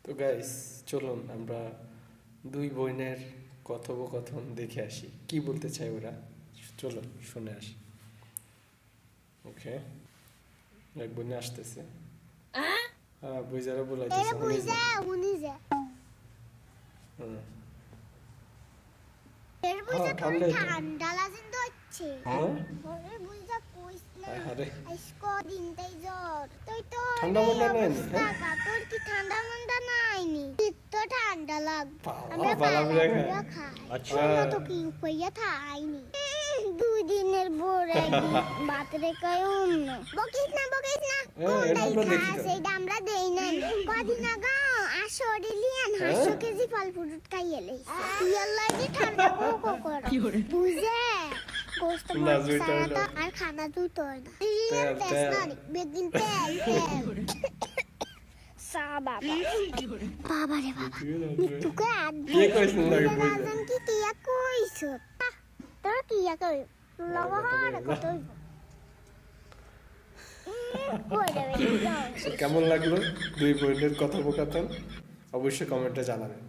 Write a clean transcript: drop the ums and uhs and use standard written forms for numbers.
তো গাইস, চলুন আমরা দুই বোনের কথোপকথন দেখে আসি, কি বলতে চাই ওরা। চলুন শুনে আসি। ওকে, এক বোনে আসতেছে। হ্যাঁ, বুঝারা বলাইতেছে, শুনি যা। হুম, ঠান্ডা লাগেন তো হচ্ছে হ্যাঁ, ওরে বুঝা কইস না আরে আজকে দিন তাই জ্বর তুই তো ঠান্ডা মান্ডা নাই নি, হ্যাঁ? তোর কি ঠান্ডা মান্ডা নাইনি তো ঠান্ডা লাগবে বাবা, বালা বিরা খায়। আচ্ছা তো কি কইয়া থাইনি দুই দিনের পরে বাতরে কয় অন্য বকিস না এটা আমরা দেখি তো। সেইটা আমরা দেই না কদিন আগে আসরে লিয়ান 800 কেজি ফল ফ্রুট খাইলে তুই আল্লাহ কি ঠান্ডা কো করা বুঝে গোস্ত না, মাছ জুইটা ছাড়া তো হলো। আর খানা তুই তোর না তেল। বেগিন তেল সা বাবা বাবা রে বাবা তুকে কে কইছ না লাগে বুঝা? রাজন কি কিয়া কইছ তোর কিয়া কই লগা হাড় কত কই দেবে কেমন লাগলো দুই বোনের কথোপকথন? অবশ্যই কমেন্টে জানাবেন।